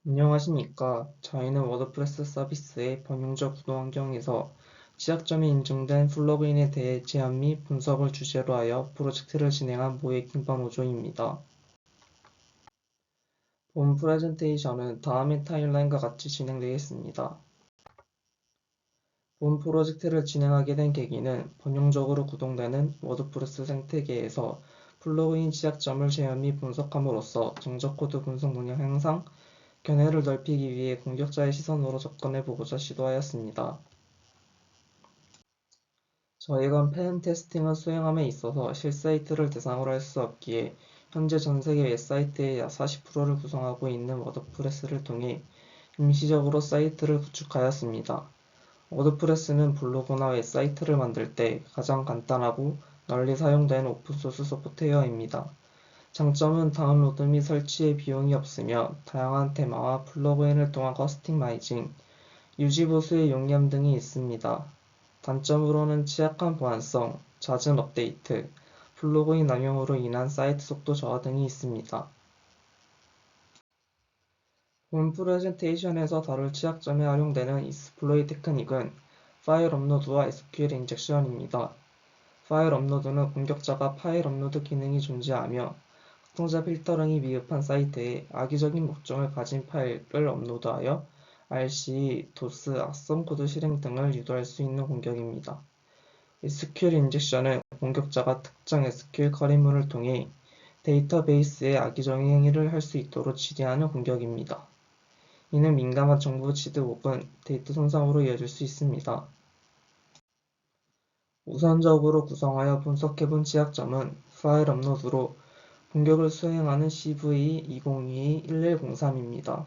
안녕하십니까. 저희는 워드프레스 서비스의 범용적 구동 환경에서 취약점이 인증된 플러그인에 대해 제안 및 분석을 주제로 하여 프로젝트를 진행한 모의 김밥 노조입니다. 본 프레젠테이션은 다음의 타임라인과 같이 진행되겠습니다. 본 프로젝트를 진행하게 된 계기는 범용적으로 구동되는 워드프레스 생태계에서 플러그인 취약점을 제안 및 분석함으로써 정적 코드 분석 능력 향상, 견해를 넓히기 위해 공격자의 시선으로 접근해보고자 시도하였습니다. 저희가 펜 테스팅을 수행함에 있어서 실사이트를 대상으로 할 수 없기에 현재 전세계 웹사이트의 약 40%를 구성하고 있는 워드프레스를 통해 임시적으로 사이트를 구축하였습니다. 워드프레스는 블로그나 웹사이트를 만들 때 가장 간단하고 널리 사용되는 오픈소스 소프트웨어입니다. 장점은 다운로드 및 설치에 비용이 없으며 다양한 테마와 플러그인을 통한 커스터마이징, 유지 보수의 용이함 등이 있습니다. 단점으로는 취약한 보안성, 잦은 업데이트, 플러그인 남용으로 인한 사이트 속도 저하 등이 있습니다. 본 프레젠테이션에서 다룰 취약점에 활용되는 익스플로이 테크닉은 파일 업로드와 SQL 인젝션입니다. 파일 업로드는 공격자가 파일 업로드 기능이 존재하며 특정자 필터링이 미흡한 사이트에 악의적인 목적을 가진 파일을 업로드하여 RC, DOS, 악성 코드 실행 등을 유도할 수 있는 공격입니다. SQL 인젝션은 공격자가 특정 SQL 커리물을 통해 데이터베이스에 악의적인 행위를 할 수 있도록 지시하는 공격입니다. 이는 민감한 정보 취득 혹은 데이터 손상으로 이어질 수 있습니다. 우선적으로 구성하여 분석해본 취약점은 파일 업로드로 공격을 수행하는 CV2022-1103입니다.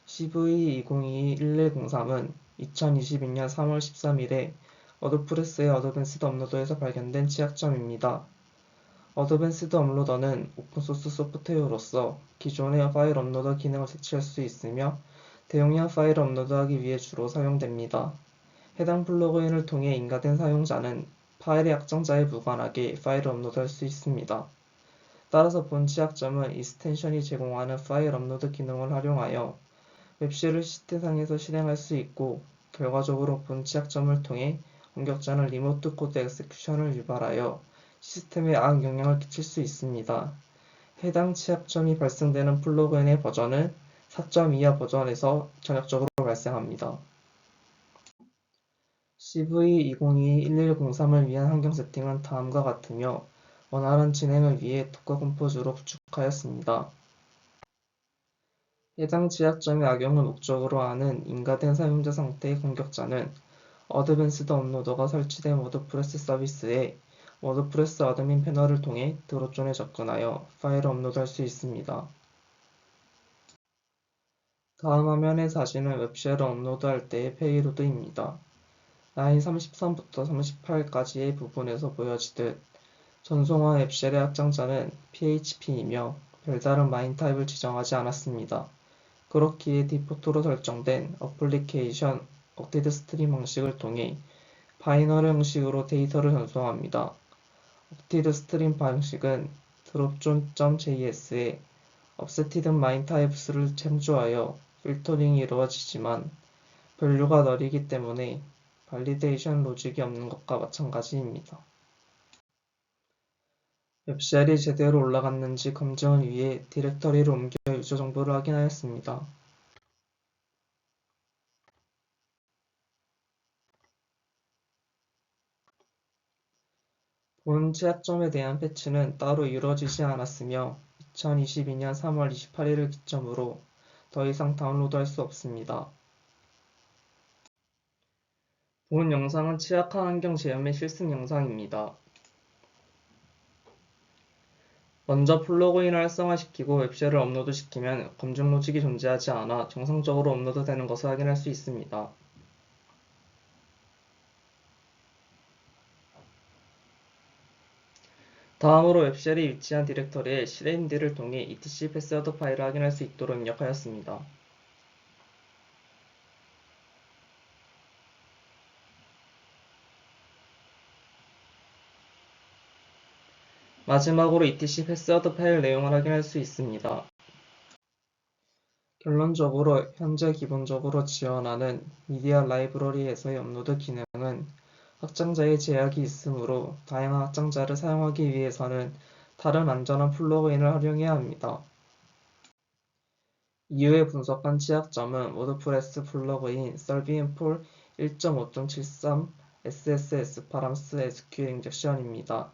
CV2022-1103은 2022년 3월 13일에 워드프레스의 어드밴스드 업로더에서 발견된 취약점입니다. 어드밴스드 업로더는 오픈소스 소프트웨어로서 기존의 파일 업로더 기능을 대체할 수 있으며 대용량 파일을 업로드하기 위해 주로 사용됩니다. 해당 플러그인을 통해 인가된 사용자는 파일의 확장자에 무관하게 파일을 업로드할 수 있습니다. 따라서 본 취약점은 익스텐션이 제공하는 파일 업로드 기능을 활용하여 웹쉘을 시스템상에서 실행할 수 있고, 결과적으로 본 취약점을 통해 공격자는 리모트 코드 엑세큐션을 유발하여 시스템에 악영향을 끼칠 수 있습니다. 해당 취약점이 발생되는 플러그인의 버전은 4.2 이하 버전에서 전역적으로 발생합니다. CV2022-1103을 위한 환경 세팅은 다음과 같으며 원활한 진행을 위해 도커 컴포즈로 구축하였습니다. 해당 취약점의 악용을 목적으로 하는 인가된 사용자 상태의 공격자는 어드밴스드 업로더가 설치된 워드프레스 서비스에 워드프레스 어드민 패널을 통해 드롭존에 접근하여 파일을 업로드할 수 있습니다. 다음 화면의 사진은 웹쉘을 업로드할 때의 페이로드입니다. 라인 33부터 38까지의 부분에서 보여지듯 전송한 웹쉘의 확장자는 PHP이며 별다른 마인 타입을 지정하지 않았습니다. 그렇기에 디포트로 설정된 어플리케이션 억티드 스트림 방식을 통해 바이너리 형식으로 데이터를 전송합니다. 억티드 스트림 방식은 dropzone.js에 offsetted mine types를 참조하여 필터링이 이루어지지만 분류가 느리기 때문에 발리데이션 로직이 없는 것과 마찬가지입니다. 웹쉘이 제대로 올라갔는지 검증을 위해 디렉터리를 옮겨 유저 정보를 확인하였습니다. 본 취약점에 대한 패치는 따로 이루어지지 않았으며 2022년 3월 28일을 기점으로 더 이상 다운로드할 수 없습니다. 본 영상은 취약한 환경 제어의 실습 영상입니다. 먼저 플러그인을 활성화시키고 웹쉘을 업로드시키면 검증 로직이 존재하지 않아 정상적으로 업로드되는 것을 확인할 수 있습니다. 다음으로 웹쉘이 위치한 디렉터리에 cmd를 통해 etc 패스워드 파일을 확인할 수 있도록 입력하였습니다. 마지막으로 etc 패스워드 파일 내용을 확인할 수 있습니다. 결론적으로 현재 기본적으로 지원하는 미디어 라이브러리에서의 업로드 기능은 확장자의 제약이 있으므로 다양한 확장자를 사용하기 위해서는 다른 안전한 플러그인을 활용해야 합니다. 이후에 분석한 취약점은 워드프레스 플러그인 설비앤폴 1.5.73 SSS 파람스 SQL 인젝션입니다.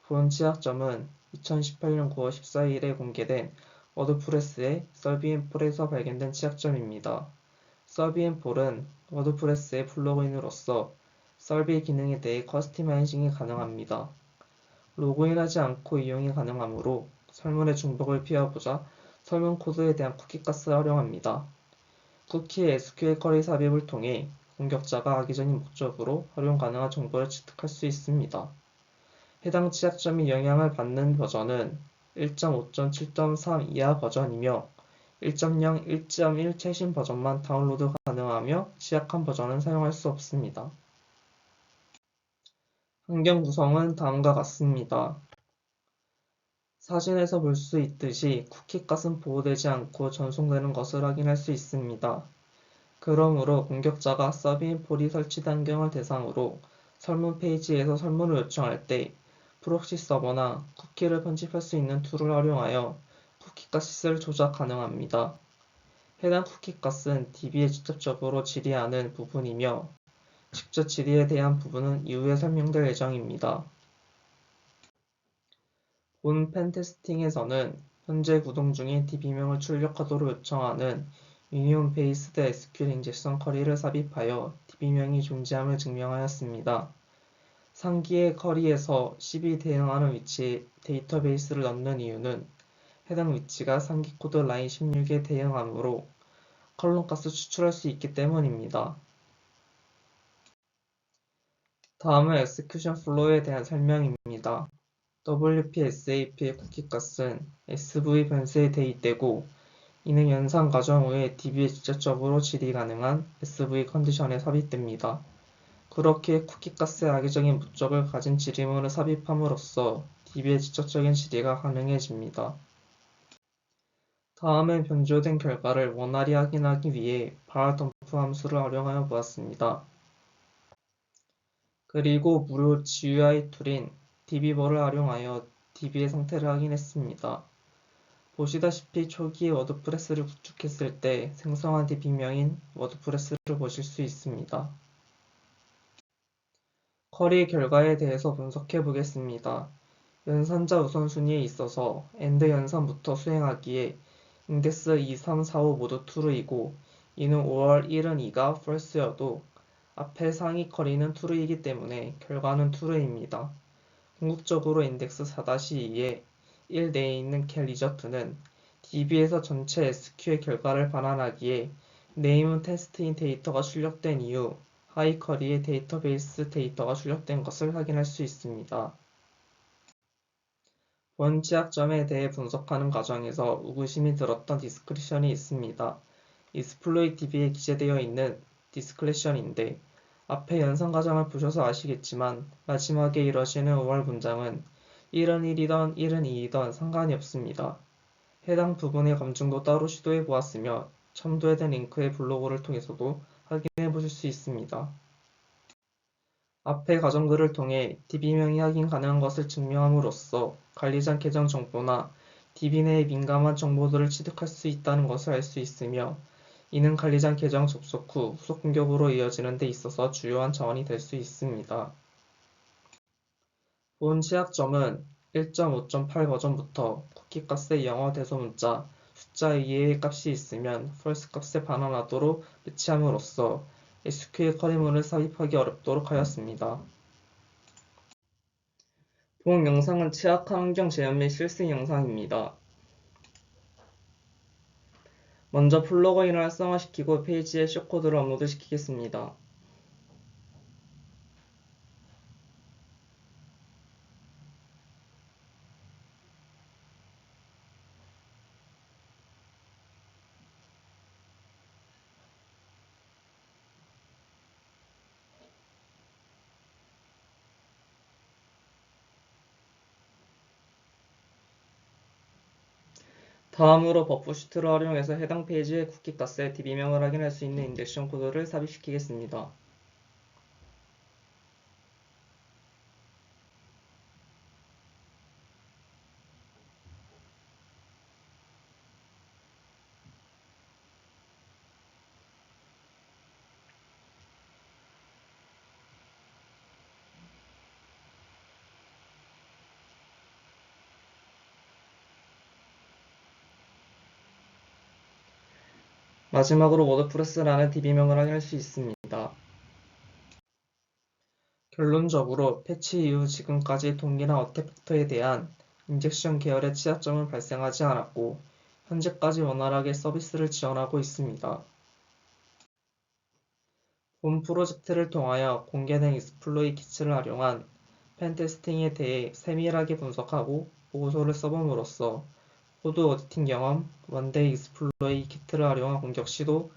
본 취약점은 2018년 9월 14일에 공개된 워드프레스의 설비앤폴에서 발견된 취약점입니다. 설비앤폴은 워드프레스의 플러그인으로서 설비 기능에 대해 커스터마이징이 가능합니다. 로그인하지 않고 이용이 가능하므로 설문의 중복을 피하고자 설문 코드에 대한 쿠키 가스를 활용합니다. 쿠키의 SQL 쿼리 삽입을 통해 공격자가 악의적인 목적으로 활용 가능한 정보를 취득할 수 있습니다. 해당 취약점이 영향을 받는 버전은 1.5.7.3 이하 버전이며 1.0, 1.1 최신 버전만 다운로드 가능하며 취약한 버전은 사용할 수 없습니다. 환경 구성은 다음과 같습니다. 사진에서 볼 수 있듯이 쿠키값은 보호되지 않고 전송되는 것을 확인할 수 있습니다. 그러므로 공격자가 서비인폴이 설치된 환경을 대상으로 설문 페이지에서 설문을 요청할 때 프록시 서버나 쿠키를 편집할 수 있는 툴을 활용하여 쿠키값을 조작 가능합니다. 해당 쿠키값은 DB에 직접적으로 질의하는 부분이며 직접 질의에 대한 부분은 이후에 설명될 예정입니다. 본 펜테스팅에서는 현재 구동 중인 DB명을 출력하도록 요청하는 유니온 베이스드 SQL 인젝션 쿼리를 삽입하여 DB명이 존재함을 증명하였습니다. 상기의 쿼리에서 10이 대응하는 위치에 데이터베이스를 넣는 이유는 해당 위치가 상기 코드 라인 16에 대응하므로 컬럼 값을 추출할 수 있기 때문입니다. 다음은 엑스큐션 플로우에 대한 설명입니다. WPSAP의 쿠키값은 SV 변수에 대입되고 이는 연산 과정 후에 DB에 직접적으로 질의 가능한 SV 컨디션에 삽입됩니다. 그렇게 쿠키값의 악의적인 목적을 가진 질의문을 삽입함으로써 DB의 직접적인 질의가 가능해집니다. 다음은 변조된 결과를 원활히 확인하기 위해 바알덤프 함수를 활용하여 보았습니다. 그리고 무료 GUI 툴인 db버를 활용하여 DB의 상태를 확인했습니다. 보시다시피 초기에 워드프레스를 구축했을 때 생성한 DB명인 워드프레스를 보실 수 있습니다. 쿼리 결과에 대해서 분석해 보겠습니다. 연산자 우선순위에 있어서 AND 연산부터 수행하기에 인덱스 2, 3, 4, 5 모두 true이고 이는 5월 1은 2가 false여도 앞에 상위 쿼리는 true이기 때문에 결과는 true입니다. 궁극적으로 인덱스 4-2에 1 내에 있는 cal 리저트는 DB에서 전체 SQL 결과를 반환하기에 네임은 테스트인 데이터가 출력된 이후 하위 쿼리에 데이터베이스 데이터가 출력된 것을 확인할 수 있습니다. 본 취약점에 대해 분석하는 과정에서 의구심이 들었던 디스크리션이 있습니다. exploit db에 기재되어 있는 디스크리션인데 앞에 연산 과정을 보셔서 아시겠지만 마지막에 이뤄지는 5월 문장은 1은 1이던 1은 2이던 상관이 없습니다. 해당 부분의 검증도 따로 시도해 보았으며 첨부된 링크의 블로그를 통해서도 확인해 보실 수 있습니다. 앞의 과정들을 통해 DB명이 확인 가능한 것을 증명함으로써 관리자 계정 정보나 DB 내의 민감한 정보들을 취득할 수 있다는 것을 알 수 있으며 이는 관리자 계정 접속 후 후속 공격으로 이어지는 데 있어서 주요한 자원이 될 수 있습니다. 본 취약점은 1.5.8 버전부터 쿠키값의 영어 대소문자 숫자 이외의 값이 있으면 false 값에 반환하도록 배치함으로써 SQL 쿼리문을 삽입하기 어렵도록 하였습니다. 본 영상은 취약한 환경 재현 및 실습 영상입니다. 먼저 플러그인을 활성화시키고 페이지에 숏코드를 업로드시키겠습니다. 다음으로 버프슈트를 활용해서 해당 페이지의 쿠키 값의 DB명을 확인할 수 있는 인젝션 코드를 삽입시키겠습니다. 마지막으로 워드프레스란의 DB명을 확인할 수 있습니다. 결론적으로 패치 이후 지금까지 동기나 어택팩터에 대한 인젝션 계열의 취약점은 발생하지 않았고 현재까지 원활하게 서비스를 지원하고 있습니다. 본 프로젝트를 통하여 공개된 익스플로이 키트를 활용한 펜테스팅에 대해 세밀하게 분석하고 보고서를 써봄으로써 코드 오디팅 경험, 원데이 익스플로이 키트를 활용한 공격 시도,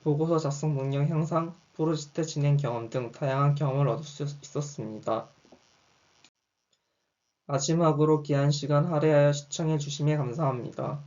보고서 작성 능력 향상, 프로젝트 진행 경험 등 다양한 경험을 얻을 수 있었습니다. 마지막으로 귀한 시간 할애하여 시청해 주심에 감사합니다.